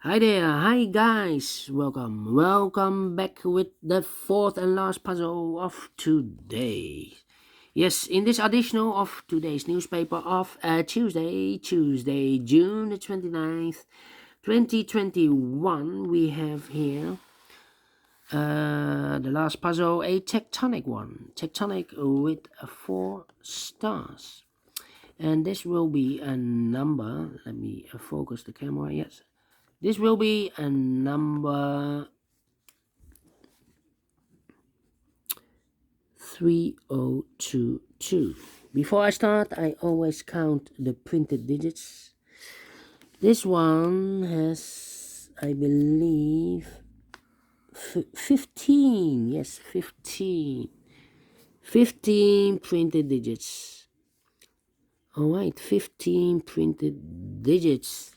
Hi there, hi guys, welcome back with the fourth and last puzzle of today. Yes, in this additional of today's newspaper of Tuesday, June the 29th, 2021, we have here the last puzzle, a tectonic one, tectonic with 4 stars. And this will be a number, let me focus the camera, yes. This will be a number 3022. Before I start, I always count the printed digits. This one has, I believe, 15. Yes, 15. 15 printed digits. Alright, 15 printed digits.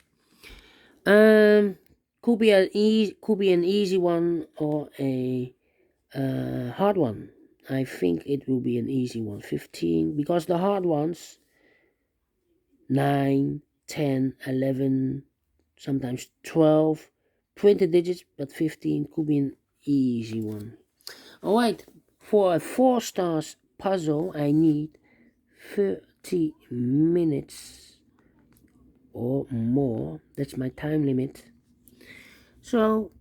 Could be an easy one or a hard one. I think it will be an easy one. 15, because the hard ones 9, 10, 11, sometimes 12 printed digits, but 15 could be an easy one. Alright, for a 4 stars puzzle I need 30 minutes or more. That's my time limit. So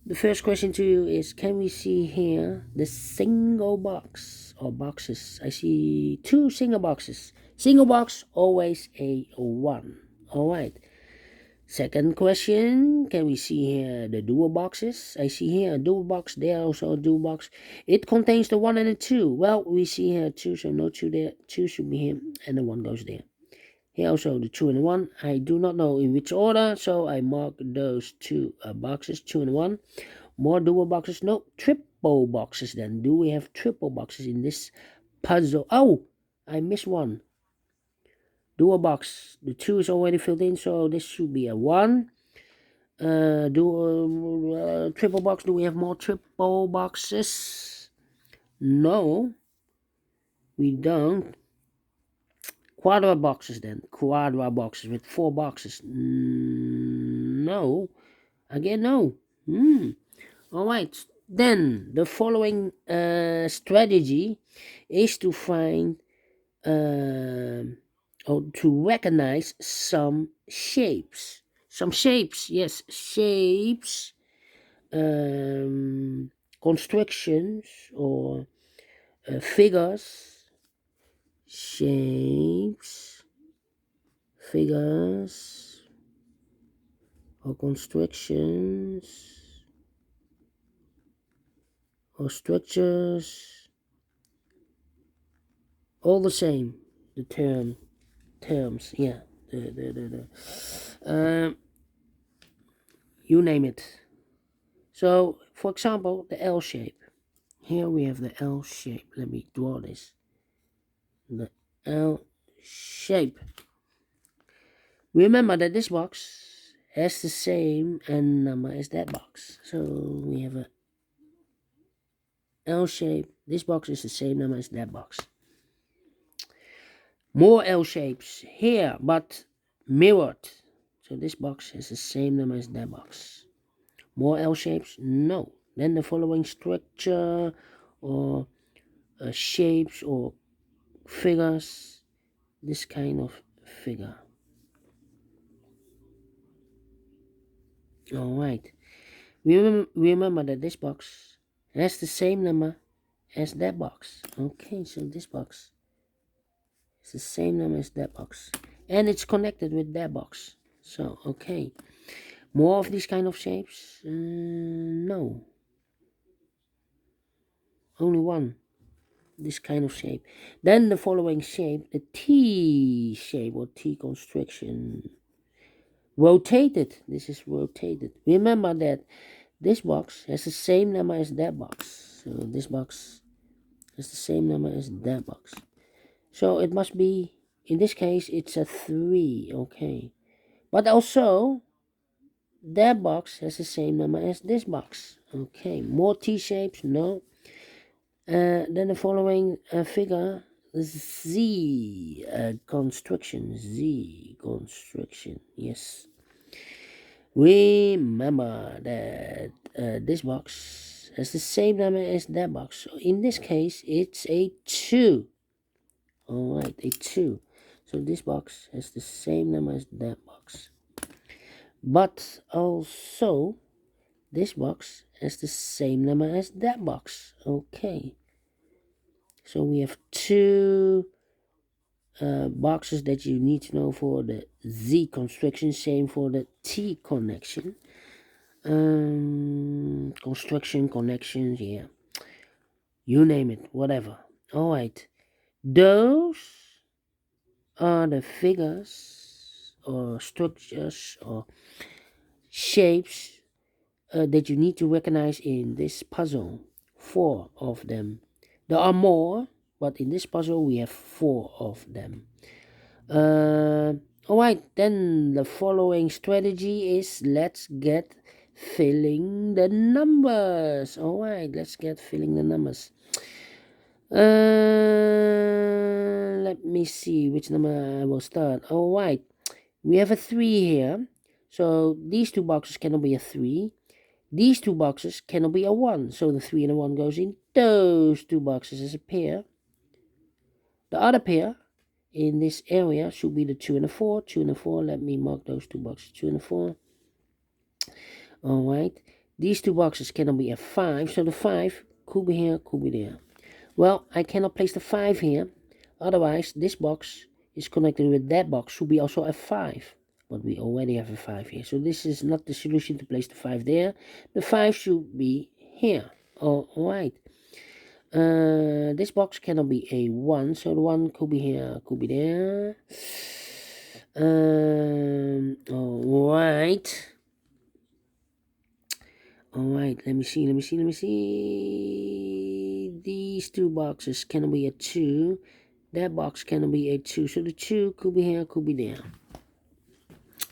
the first question to you is, can we see here the single box or boxes? I see 2 single boxes. Single box, always a 1. Alright. Second question, can we see here the dual boxes? I see here a dual box, there also a dual box. It contains the 1 and the 2. Well, we see here 2, so no 2 there. 2 should be here, and the 1 goes there. Here also the 2 and the 1. I do not know in which order, so I mark those 2 boxes, 2 and 1. More dual boxes? No, triple boxes then. Do we have triple boxes in this puzzle? Oh, I missed one. Dual box. The 2 is already filled in, so this should be a 1. Triple box. Do we have more triple boxes? No, we don't. Quadra boxes then. Quadra boxes with 4 boxes. No. Again, no. Alright. Then the following strategy is to find or to recognize some shapes. Some shapes, yes, shapes, constructions or figures, shapes, figures, or constructions, or structures, all the same. The terms, yeah. You name it. So, for example, the L shape. Here we have the L shape. Let me draw this. The L shape. Remember that this box has the same n number as that box. So we have a L shape. This box is the same number as that box. More L shapes here, but mirrored. So this box has the same number as that box. More L shapes? No. Then the following structure or shapes or figures. This kind of figure. Alright. Remember that this box has the same number as that box. Okay, so this box is the same number as that box. And it's connected with that box. So, okay. More of these kind of shapes? No. Only one. This kind of shape. Then the following shape, the T shape or T construction. Rotated. This is rotated. Remember that this box has the same number as that box. So this box has the same number as that box. So it must be, in this case, it's a 3. Okay. But also, that box has the same number as this box. Okay. More T-shapes? No. Then the following figure, Z construction. Z construction. Yes. Remember that this box has the same number as that box. So in this case, it's a 2. Alright, a 2. So this box has the same number as that box. But also, this box has the same number as that box. Okay. So we have two boxes that you need to know for the Z construction. Same for the T connection. Construction, connections, yeah. You name it, whatever. Alright. Those are the figures or structures or shapes that you need to recognize in this puzzle. 4 of them. There are more, but in this puzzle we have 4 of them. Alright, then the following strategy is let's get filling the numbers. Alright, let's get filling the numbers. Let me see which number I will start. Alright, we have a 3 here. So these two boxes cannot be a 3. These two boxes cannot be a 1. So the 3 and the 1 goes in those two boxes as a pair. The other pair in this area should be the 2 and the 4. 2 and the 4. Let me mark those two boxes. 2 and the 4. Alright. These two boxes cannot be a 5. So the 5 could be here, could be there. Well, I cannot place the 5 here. Otherwise, this box is connected with that box. Should be also a 5. But we already have a 5 here. So this is not the solution to place the 5 there. The 5 should be here. Alright. This box cannot be a 1. So the 1 could be here, could be there. Alright. Alright, let me see. These two boxes cannot be a 2. That box cannot be a 2. So the 2 could be here, could be there.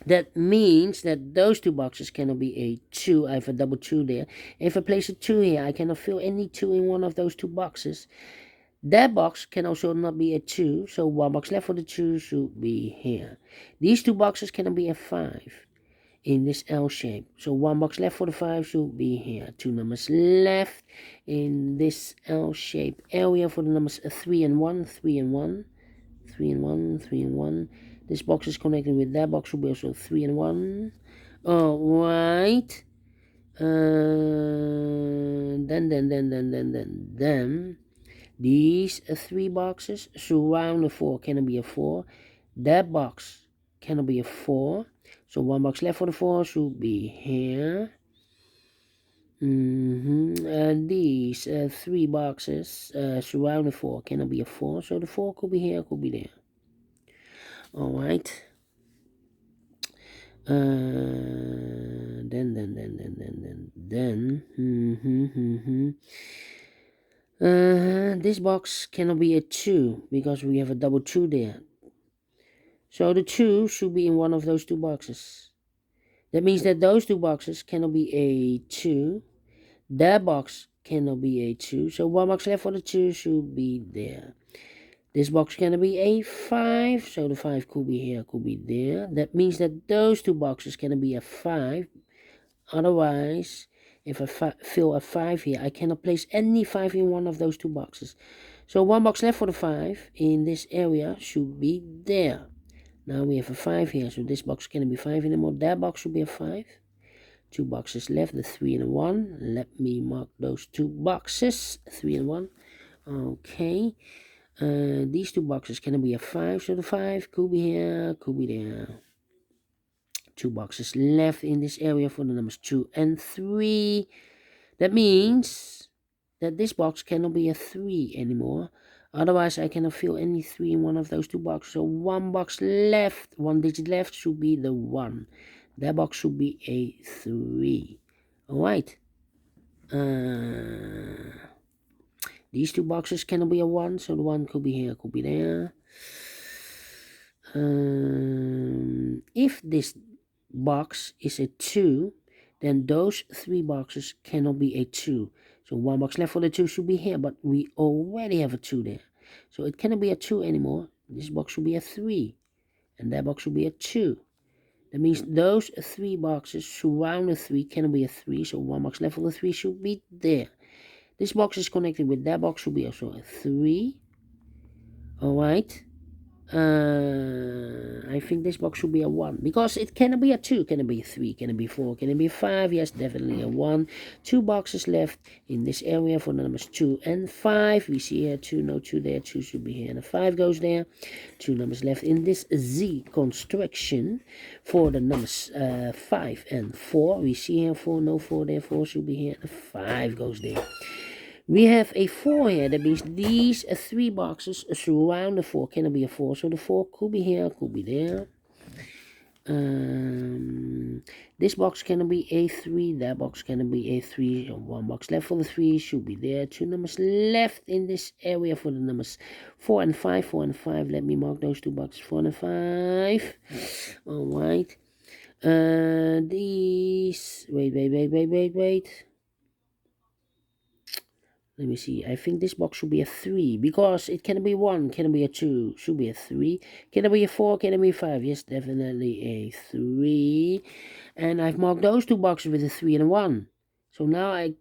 That means that those two boxes cannot be a 2. I have a double 2 there. If I place a 2 here, I cannot fill any 2 in one of those two boxes. That box can also not be a 2. So one box left for the 2 should be here. These two boxes cannot be a 5 in this L shape. So one box left for the 5 should be here. 2 numbers left in this L shape area for the numbers 3 and 1, 3 and 1, 3 and 1, 3 and 1. This box is connected with that box, should be also 3 and 1. Alright. Then these 3 boxes surround the 4 cannot be a 4. That box cannot be a 4. So one box left for the 4 should be here. And these 3 boxes surround the 4 cannot be a 4. So the 4 could be here, could be there. Alright. This box cannot be a 2 because we have a double 2 there. So the 2 should be in one of those two boxes. That means that those two boxes cannot be a 2. That box cannot be a 2. So one box left for the 2 should be there. This box cannot be a 5. So the 5 could be here, could be there. That means that those two boxes cannot be a 5. Otherwise, if I fill a 5 here, I cannot place any 5 in one of those two boxes. So one box left for the 5 in this area should be there. Now we have a 5 here, so this box cannot be 5 anymore. That box should be a 5. 2 boxes left, the 3 and a 1. Let me mark those 2 boxes, 3 and 1. Okay. These 2 boxes cannot be a 5, so the 5 could be here, could be there. 2 boxes left in this area for the numbers 2 and 3. That means that this box cannot be a 3 anymore. Otherwise, I cannot fill any 3 in one of those 2 boxes. So one box left, 1 digit left should be the 1. That box should be a 3. Alright. These 2 boxes cannot be a 1, so the 1 could be here, could be there. If this box is a 2, then those 3 boxes cannot be a 2. So one box left for the 2 should be here, but we already have a 2 there. So it cannot be a 2 anymore. This box should be a 3. And that box should be a 2. That means those 3 boxes surround the 3 cannot be a 3, so 1 box left for the 3 should be there. This box is connected with that box, should be also a 3. Alright. I think this box should be a 1, because it cannot be a 2, can it be a 3, can it be 4, can it be 5? Yes, definitely a 1. 2 boxes left in this area for the numbers 2 and 5. We see here 2, no 2 there, 2 should be here, and a 5 goes there. 2 numbers left in this Z construction for the numbers 5 and 4. We see here 4, no 4 there, 4 should be here, and a 5 goes there. We have a 4 here. That means these 3 boxes surround the 4. Can it be a 4? So the 4 could be here, could be there. This box can be A3. That box can be A3. 1 box left for the 3 should be there. 2 numbers left in this area for the numbers 4 and 5. 4 and 5. Let me mark those 2 boxes. 4 and 5. Alright. These. Wait. Let me see. I think this box should be a 3, because it can be 1, can be a 2, should be a 3. Can it be a 4, can it be a 5? Yes, definitely a 3. And I've marked those 2 boxes with a 3 and a 1. So now I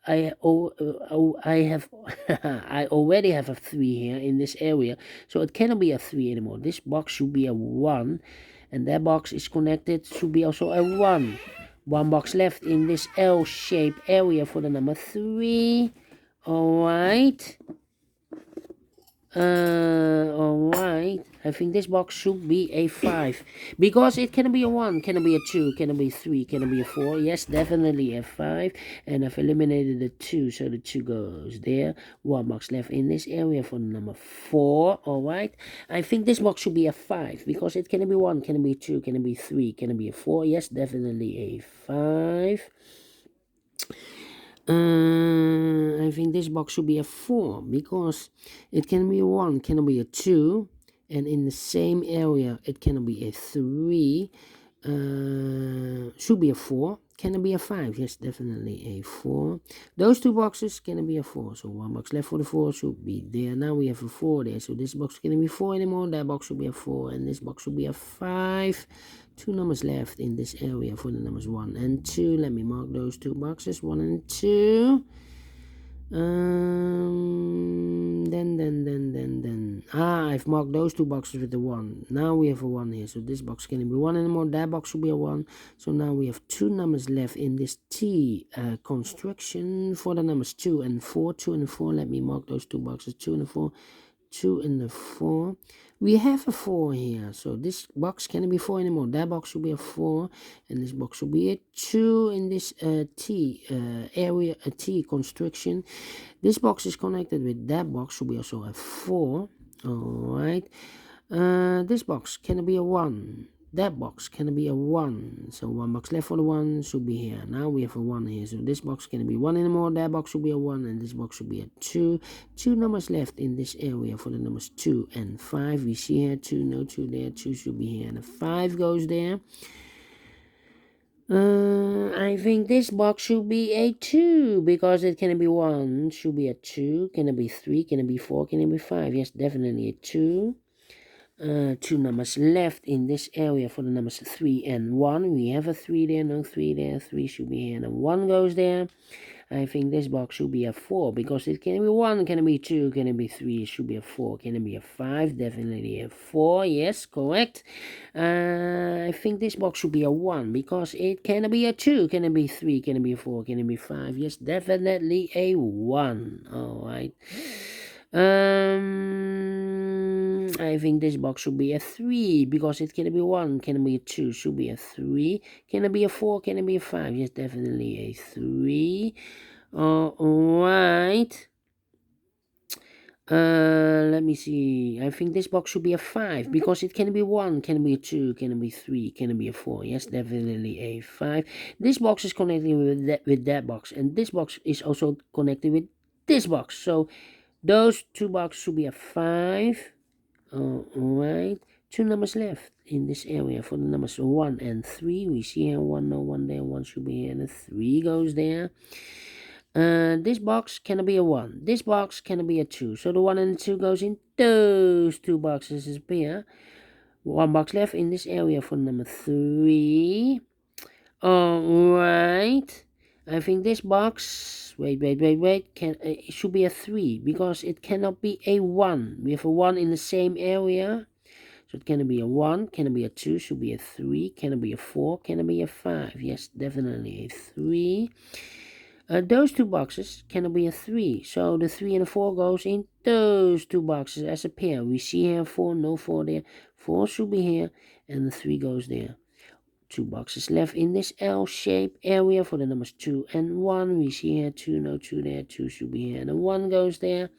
have I already have a 3 here in this area. So it cannot be a 3 anymore. This box should be a 1. And that box is connected, should be also a 1. 1 box left in this L-shaped area for the number 3. Alright. Alright. I think this box should be a 5. Because it can be a 1, can it be a 2, can it be a 3, can it be a 4? Yes, definitely a 5. And I've eliminated the 2, so the 2 goes there. 1 box left in this area for the number 4. Alright. I think this box should be a 5. Because it can be 1, can it be 2, can it be 3, can it be a 4? Yes, definitely a 5. I think this box should be a 4, because it can be a 1, can be a 2, and in the same area it can be a 3, should be a 4, can it be a 5? Yes, definitely a 4. Those 2 boxes can be a 4, so 1 box left for the 4 should be there. Now we have a 4 there, so this box can be 4 anymore, that box should be a 4, and this box should be a 5. 2 numbers left in this area for the numbers 1 and 2. Let me mark those 2 boxes, 1 and 2. I've marked those 2 boxes with the 1. Now we have a 1 here, so this box can be 1 anymore, that box should be a 1. So now we have 2 numbers left in this T construction for the numbers 2 and 4. 2 and 4, let me mark those 2 boxes, 2 and 4. 2 and the 4. We have a 4 here, so this box can't be 4 anymore. That box should be a 4, and this box should be a 2 in this T area, a T construction. This box is connected with that box, should be also a 4. Alright. This box can be a 1. That box can be a 1. So 1 box left for the 1 should be here. Now we have a 1 here. So this box can be 1 anymore. That box should be a 1. And this box should be a 2. 2 numbers left in this area for the numbers 2 and 5. We see here 2, no 2 there. 2 should be here. And a 5 goes there. I think this box should be a 2, because it can be 1, should be a 2, can it be 3, can it be 4, can it be 5? Yes, definitely a 2. 2 numbers left in this area for the numbers 3 and 1. We have a 3 there, no 3 there, 3 should be here, and a 1 goes there. I think this box should be a 4, because it can be 1, can it be 2, can it be 3, it should be a 4, can it be a 5, definitely a 4, yes, correct. I think this box should be a 1, because it can be a 2, can it be 3, can it be a 4, can it be 5, yes, definitely a 1, alright. I think this box should be a 3, because it can be 1, can be a 2, should be a 3, can it be a 4, can it be a 5, yes, definitely a 3. Alright. Let me see. I think this box should be a 5, because it can be 1, can be a 2, can be 3, can be a 4, yes, definitely a 5. This box is connected with that box, and this box is also connected with this box, so those 2 boxes should be a 5. Alright, 2 numbers left in this area for the numbers 1 and 3. We see here 1, no 1 there, 1 should be here, and a 3 goes there. This box can be a 1. This box can be a 2. So the 1 and the 2 goes in those 2 boxes disappear. 1 box left in this area for number 3. Alright, I think this box, wait, it should be a 3, because it cannot be a 1. We have a 1 in the same area, so it cannot be a 1, cannot be a 2, should be a 3, cannot be a 4, cannot be a 5, yes, definitely a 3. Those 2 boxes cannot be a 3, so the 3 and the 4 goes in those 2 boxes as a pair. We see here 4, no 4 there, 4 should be here, and the 3 goes there. 2 boxes left in this L-shaped area for the numbers 2 and 1. We see here 2, no 2 there, 2 should be here, and the 1 goes there.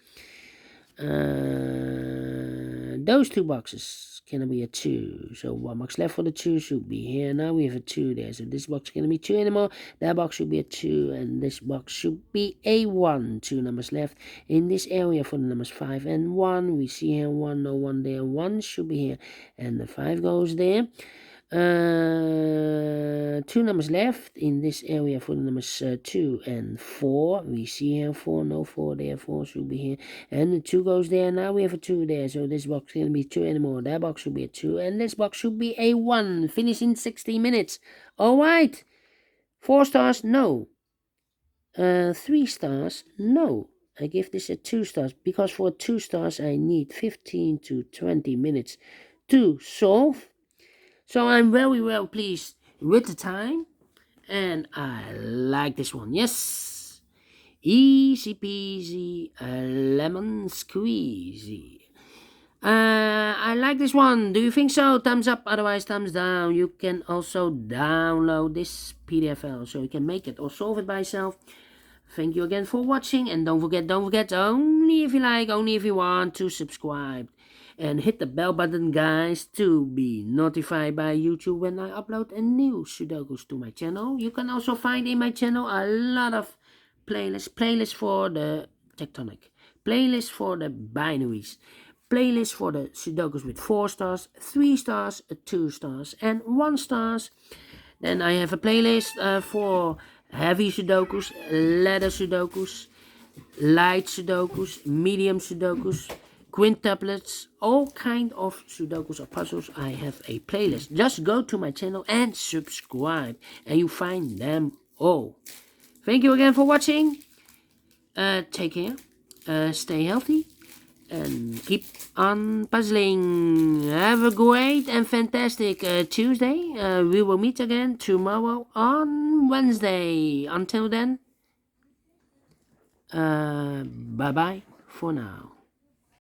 Those 2 boxes cannot be a 2, so 1 box left for the 2 should be here. Now we have a 2 there, so this box cannot be 2 anymore. That box should be a 2, and this box should be a 1. 2 numbers left in this area for the numbers 5 and 1. We see here 1, no 1 there, 1 should be here, and the 5 goes there. 2 numbers left in this area for the numbers 2 and 4. We see here 4, no 4 there, 4 should be here, and the 2 goes there. Now we have a 2 there, so this box can't be 2 anymore. That box should be a 2, and this box should be a 1. Finish in 60 minutes. Alright, 4 stars, no. 3 stars, no. I give this a 2 stars, because for 2 stars I need 15 to 20 minutes to solve. So I'm very well pleased with the time, and I like this one. Yes, easy peasy, lemon squeezy. I like this one. Do you think so? Thumbs up, otherwise thumbs down. You can also download this PDF file so you can make it or solve it by yourself. Thank you again for watching, and don't forget, only if you like, only if you want, to subscribe. And hit the bell button, guys, to be notified by YouTube when I upload a new Sudokus to my channel. You can also find in my channel a lot of playlists for the Tectonic, playlists for the binaries, playlists for the Sudokus with 4 stars, 3 stars, 2 stars, and 1 stars. Then I have a playlist for heavy Sudokus, ladder Sudokus, light Sudokus, medium Sudokus, quintuplets, all kind of Sudokus or puzzles. I have a playlist. Just go to my channel and subscribe, and you find them all. Thank you again for watching. Take care, stay healthy, and keep on puzzling. Have a great and fantastic Tuesday. We will meet again tomorrow on Wednesday. Until then, bye bye for now.